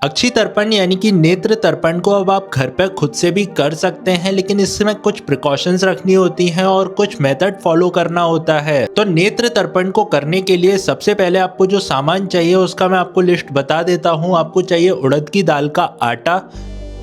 अक्षि तर्पण यानी कि नेत्र तर्पण को अब आप घर पे खुद से भी कर सकते हैं, लेकिन इसमें कुछ प्रिकॉशंस रखनी होती हैं और कुछ मेथड फॉलो करना होता है। तो नेत्र तर्पण को करने के लिए सबसे पहले आपको जो सामान चाहिए उसका मैं आपको लिस्ट बता देता हूँ। आपको चाहिए उड़द की दाल का आटा,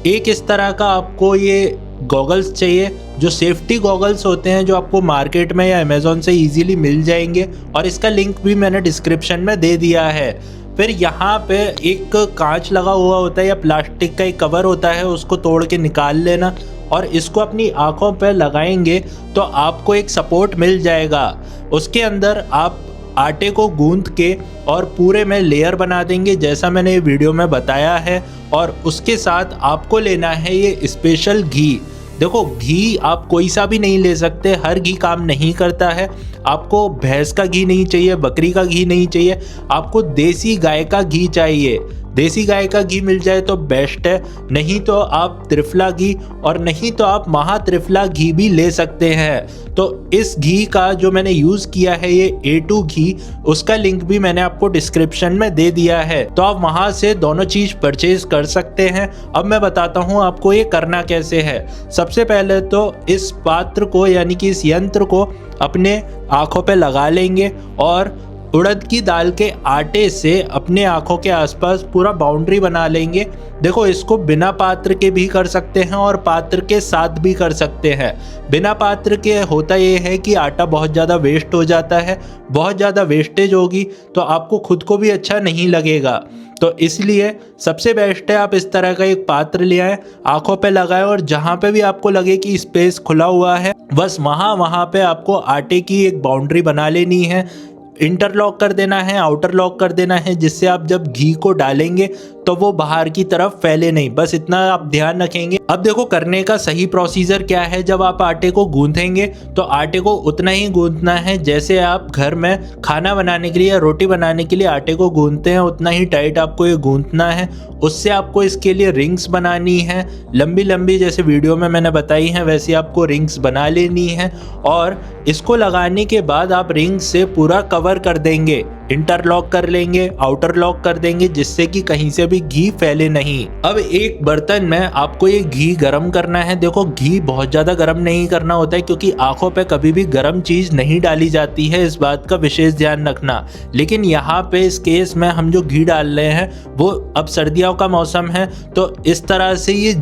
एक इस तरह का आपको ये गॉगल्स चाहिए, जो सेफ्टी गॉगल्स होते हैं जो आपको मार्केट में या अमेज़ॉन से इजीली मिल जाएंगे, और इसका लिंक भी मैंने डिस्क्रिप्शन में दे दिया है। फिर यहाँ पे एक कांच लगा हुआ होता है या प्लास्टिक का एक कवर होता है, उसको तोड़ के निकाल लेना और इसको अपनी आँखों पे लगाएंगे तो आपको एक सपोर्ट मिल जाएगा। उसके अंदर आप आटे को गूंथ के और पूरे में लेयर बना देंगे जैसा मैंने वीडियो में बताया है। और उसके साथ आपको लेना है ये स्पेशल घी। देखो, घी आप कोई सा भी नहीं ले सकते, हर घी काम नहीं करता है। आपको भैंस का घी नहीं चाहिए, बकरी का घी नहीं चाहिए, आपको देसी गाय का घी चाहिए। देसी गाय का घी मिल जाए तो बेस्ट है, नहीं तो आप त्रिफला घी और नहीं तो आप महात्रिफला घी भी ले सकते हैं। तो इस घी का जो मैंने यूज़ किया है ये A2 घी, उसका लिंक भी मैंने आपको डिस्क्रिप्शन में दे दिया है, तो आप वहाँ से दोनों चीज़ परचेज कर सकते हैं। अब मैं बताता हूँ आपको ये करना कैसे है। सबसे पहले तो इस पात्र को यानी कि इस यंत्र को अपने आँखों पे लगा लेंगे और उड़द की दाल के आटे से अपने आँखों के आसपास पूरा बाउंड्री बना लेंगे। देखो, इसको बिना पात्र के भी कर सकते हैं और पात्र के साथ भी कर सकते हैं। बिना पात्र के होता ये है कि आटा बहुत ज़्यादा वेस्ट हो जाता है, बहुत ज़्यादा वेस्टेज होगी तो आपको खुद को भी अच्छा नहीं लगेगा। तो इसलिए सबसे बेस्ट है आप इस तरह का एक पात्र ले आएँ, आँखों पे लगाएं और जहाँ पे भी आपको लगे कि स्पेस खुला हुआ है बस वहाँ पे आपको आटे की एक बाउंड्री बना लेनी है। इंटरलॉक कर देना है, आउटर लॉक कर देना है, जिससे आप जब घी को डालेंगे तो वो बाहर की तरफ फैले नहीं, बस इतना आप ध्यान रखेंगे। अब देखो, करने का सही प्रोसीजर क्या है। जब आप आटे को गूंथेंगे तो आटे को उतना ही गूंथना है जैसे आप घर में खाना बनाने के लिए या रोटी बनाने के लिए आटे को गूंथते हैं, उतना ही टाइट आपको ये गूंथना है। उससे आपको इसके लिए रिंग्स बनानी है, लंबी लंबी जैसे वीडियो में मैंने बताई हैं वैसे आपको रिंग्स बना लेनी है। और इसको लगाने के बाद आप रिंग से पूरा कवर कर देंगे, इंटरलॉक कर लेंगे, आउटर लॉक कर देंगे, जिससे कि कहीं से भी घी फैले नहीं। अब एक बर्तन में आपको ये घी गरम करना है। देखो, घी बहुत ज़्यादा गरम नहीं करना होता है क्योंकि आंखों पे कभी भी गरम चीज़ नहीं डाली जाती है, इस बात का विशेष ध्यान रखना। लेकिन यहाँ पे इस केस में हम जो घी डाल रहे हैं वो अब सर्दियों का मौसम है तो इस तरह से ये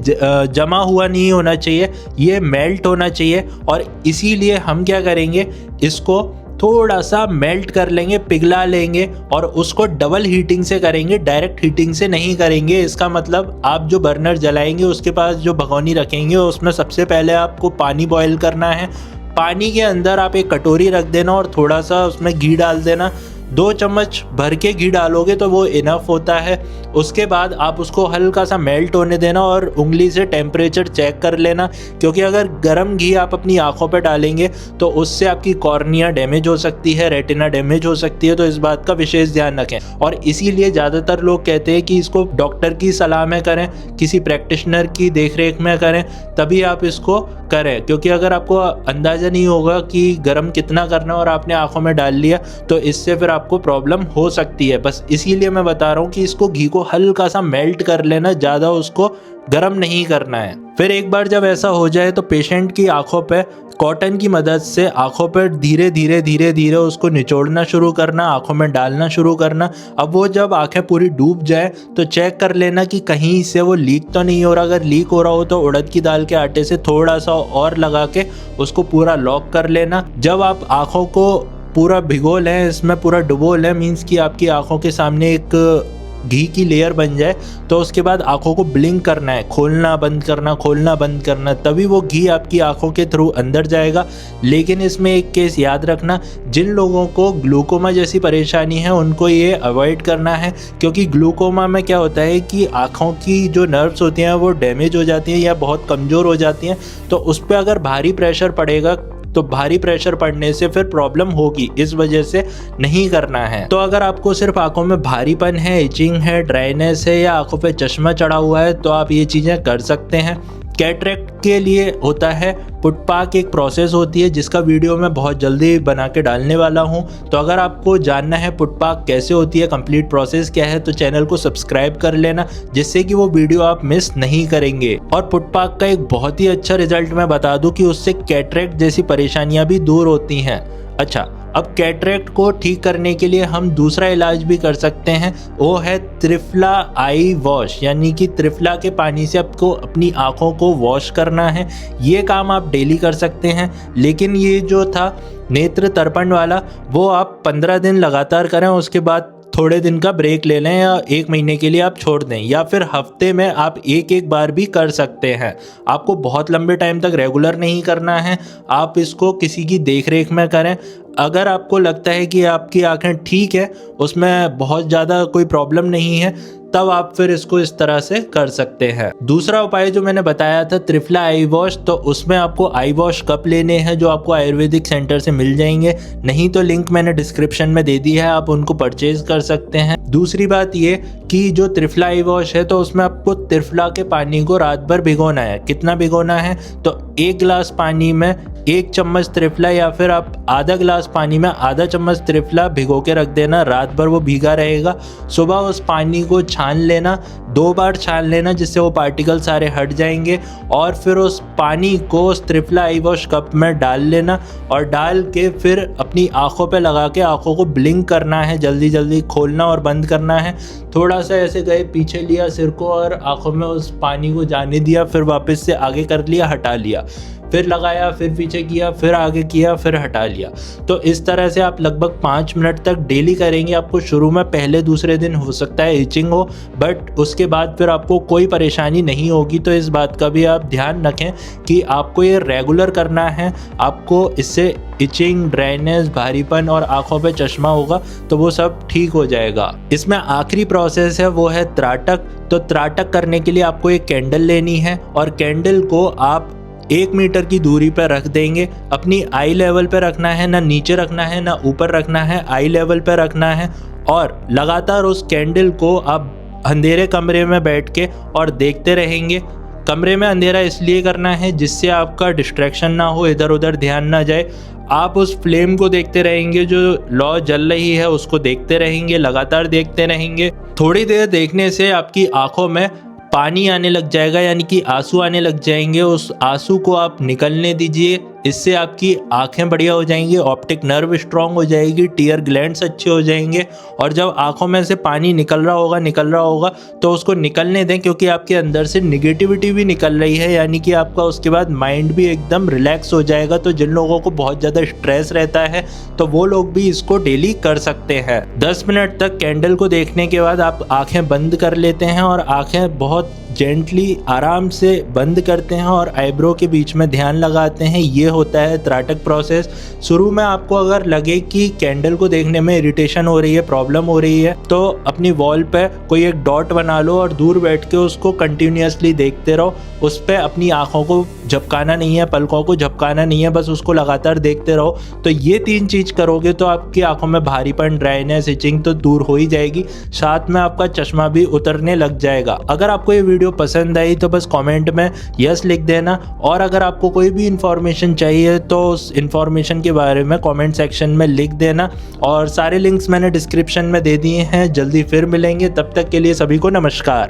जमा हुआ नहीं होना चाहिए, ये मेल्ट होना चाहिए। और इसीलिए हम क्या करेंगे, इसको थोड़ा सा मेल्ट कर लेंगे, पिघला लेंगे और उसको डबल हीटिंग से करेंगे, डायरेक्ट हीटिंग से नहीं करेंगे। इसका मतलब आप जो बर्नर जलाएंगे उसके पास जो भगोनी रखेंगे उसमें सबसे पहले आपको पानी बॉईल करना है। पानी के अंदर आप एक कटोरी रख देना और थोड़ा सा उसमें घी डाल देना। 2 चम्मच भर के घी डालोगे तो वो इनफ होता है। उसके बाद आप उसको हल्का सा मेल्ट होने देना और उंगली से टेम्परेचर चेक कर लेना, क्योंकि अगर गर्म घी आप अपनी आंखों पर डालेंगे तो उससे आपकी कॉर्निया डैमेज हो सकती है, रेटिना डैमेज हो सकती है। तो इस बात का विशेष ध्यान रखें। और इसीलिए ज़्यादातर लोग कहते हैं कि इसको डॉक्टर की सलाह में करें, किसी प्रैक्टिशनर की देखरेख में करें, तभी आप इसको करें। क्योंकि अगर आपको अंदाज़ा नहीं होगा कि गर्म कितना करना है और आपने आंखों में डाल लिया तो इससे फिर आपको प्रॉब्लम हो सकती है। बस इसीलिए मैं बता रहा हूँ कि इसको घी को हल्का सा मेल्ट कर लेना, ज़्यादा उसको गरम नहीं करना है। फिर एक बार जब ऐसा हो जाए तो पेशेंट की आंखों पे कॉटन की मदद से आंखों पर धीरे धीरे उसको निचोड़ना शुरू करना, आंखों में डालना शुरू करना। अब वो जब आंखें पूरी डूब जाए तो चेक कर लेना कि कहीं से वो लीक तो नहीं हो रहा। अगर लीक हो रहा हो तो उड़द की दाल के आटे से थोड़ा सा और लगा के उसको पूरा लॉक कर लेना। जब आप आंखों को पूरा भिगो लें, इसमें पूरा डुबो लें, मीन्स कि आपकी आंखों के सामने एक घी की लेयर बन जाए, तो उसके बाद आंखों को ब्लिंक करना है, खोलना बंद करना, खोलना बंद करना, तभी वो घी आपकी आंखों के थ्रू अंदर जाएगा। लेकिन इसमें एक केस याद रखना, जिन लोगों को ग्लूकोमा जैसी परेशानी है उनको ये अवॉइड करना है, क्योंकि ग्लूकोमा में क्या होता है कि आंखों की जो नर्व्स होती हैं वो डैमेज हो जाती हैं या बहुत कमज़ोर हो जाती हैं। तो उस पर अगर भारी प्रेशर पड़ेगा तो भारी प्रेशर पड़ने से फिर प्रॉब्लम होगी, इस वजह से नहीं करना है। तो अगर आपको सिर्फ आंखों में भारीपन है, इचिंग है, ड्राइनेस है या आंखों पे चश्मा चढ़ा हुआ है तो आप ये चीज़ें कर सकते हैं। कैटरेक्ट के लिए होता है पुटपाक, एक प्रोसेस होती है जिसका वीडियो मैं बहुत जल्दी बना के डालने वाला हूं। तो अगर आपको जानना है पुटपाक कैसे होती है, कंप्लीट प्रोसेस क्या है, तो चैनल को सब्सक्राइब कर लेना जिससे कि वो वीडियो आप मिस नहीं करेंगे। और पुटपाक का एक बहुत ही अच्छा रिजल्ट मैं बता दूं कि उससे कैटरेक्ट जैसी परेशानियां भी दूर होती हैं। अच्छा, अब कैटरेक्ट को ठीक करने के लिए हम दूसरा इलाज भी कर सकते हैं, वो है त्रिफला आई वॉश, यानी कि त्रिफला के पानी से आपको अपनी आँखों को वॉश करना है। ये काम आप डेली कर सकते हैं, लेकिन ये जो था नेत्र तर्पण वाला वो आप 15 दिन लगातार करें, उसके बाद थोड़े दिन का ब्रेक ले लें या 1 महीने के लिए आप छोड़ दें, या फिर हफ्ते में आप एक बार भी कर सकते हैं। आपको बहुत लंबे टाइम तक रेगुलर नहीं करना है, आप इसको किसी की देखरेख में करें। अगर आपको लगता है कि आपकी आंखें ठीक है, उसमें बहुत ज़्यादा कोई प्रॉब्लम नहीं है, तब आप फिर इसको इस तरह से कर सकते हैं। दूसरा उपाय जो मैंने बताया था त्रिफला आई वॉश, तो उसमें आपको आई वॉश कप लेने हैं जो आपको आयुर्वेदिक सेंटर से मिल जाएंगे, नहीं तो लिंक मैंने डिस्क्रिप्शन में दे दी है, आप उनको परचेज कर सकते हैं। दूसरी बात ये कि जो त्रिफला आई वॉश है तो उसमें आपको त्रिफला के पानी को रात भर भिगोना है। कितना भिगोना है, तो 1 गिलास पानी में 1 चम्मच त्रिफला, या फिर आप आधा गिलास पानी में आधा चम्मच त्रिफला भिगो के रख देना, रात भर वो भीगा रहेगा। सुबह उस पानी को छान लेना, 2 बार छान लेना जिससे वो पार्टिकल सारे हट जाएंगे, और फिर उस पानी को उस त्रिफला आई वॉश कप में डाल लेना, और डाल के फिर अपनी आँखों पे लगा के आँखों को ब्लिंक करना है, जल्दी जल्दी खोलना और बंद करना है। थोड़ा सा ऐसे गए पीछे लिया सिर को और आँखों में उस पानी को जाने दिया, फिर वापस से आगे कर लिया, हटा लिया, फिर लगाया, फिर पीछे किया, फिर आगे किया, फिर हटा लिया। तो इस तरह से आप लगभग 5 मिनट तक डेली करेंगे। आपको शुरू में पहले दूसरे दिन हो सकता है इचिंग हो, बट उसके बाद फिर आपको कोई परेशानी नहीं होगी। तो इस बात का भी आप ध्यान रखें कि आपको ये रेगुलर करना है। आपको इससे इचिंग, ड्राइनेस, भारीपन और आंखों पे चश्मा होगा तो वो सब ठीक हो जाएगा। इसमें आखिरी प्रोसेस है वो है त्राटक। तो त्राटक करने के लिए आपको एक कैंडल लेनी है, और कैंडल को आप 1 मीटर की दूरी पर रख देंगे। अपनी आई लेवल पे रखना है, ना नीचे रखना है ना ऊपर रखना है, आई लेवल पे रखना है। और लगातार उस कैंडल को आप अंधेरे कमरे में बैठ के और देखते रहेंगे। कमरे में अंधेरा इसलिए करना है जिससे आपका डिस्ट्रैक्शन ना हो, इधर उधर ध्यान ना जाए। आप उस फ्लेम को देखते रहेंगे, जो लौ जल रही है उसको देखते रहेंगे, लगातार देखते रहेंगे। थोड़ी देर देखने से आपकी आंखों में पानी आने लग जाएगा, यानी कि आंसू आने लग जाएंगे। उस आंसू को आप निकलने दीजिए, इससे आपकी आंखें बढ़िया हो जाएंगी, ऑप्टिक नर्व स्ट्रांग हो जाएगी, टीयर ग्लैंड्स अच्छे हो जाएंगे। और जब आंखों में से पानी निकल रहा होगा तो उसको निकलने दें, क्योंकि आपके अंदर से निगेटिविटी भी निकल रही है, यानी कि आपका उसके बाद माइंड भी एकदम रिलैक्स हो जाएगा। तो जिन लोगों को बहुत ज़्यादा स्ट्रेस रहता है तो वो लोग भी इसको डेली कर सकते हैं। 10 मिनट तक कैंडल को देखने के बाद आप आँखें बंद कर लेते हैं, और आँखें बहुत जेंटली आराम से बंद करते हैं और आईब्रो के बीच में ध्यान लगाते हैं। ये होता है त्राटक प्रोसेस। शुरू में आपको अगर लगे कि कैंडल को देखने में इरिटेशन हो रही है, प्रॉब्लम हो रही है, तो अपनी वॉल पे कोई एक डॉट बना लो और दूर बैठ के उसको कंटिन्यूअसली देखते रहो। उस पर अपनी आँखों को झपकाना नहीं है, पलकों को झपकाना नहीं है, बस उसको लगातार देखते रहो। तो ये 3 चीज़ करोगे तो आपकी आँखों में भारीपन, ड्राइनेस, इचिंग तो दूर हो ही जाएगी, साथ में आपका चश्मा भी उतरने लग जाएगा। अगर आपको ये वीडियो पसंद आई तो बस कमेंट में यस लिख देना, और अगर आपको कोई भी इन्फॉर्मेशन चाहिए तो उस इन्फॉर्मेशन के बारे में कमेंट सेक्शन में लिख देना। और सारे लिंक्स मैंने डिस्क्रिप्शन में दे दिए हैं। जल्दी फिर मिलेंगे, तब तक के लिए सभी को नमस्कार।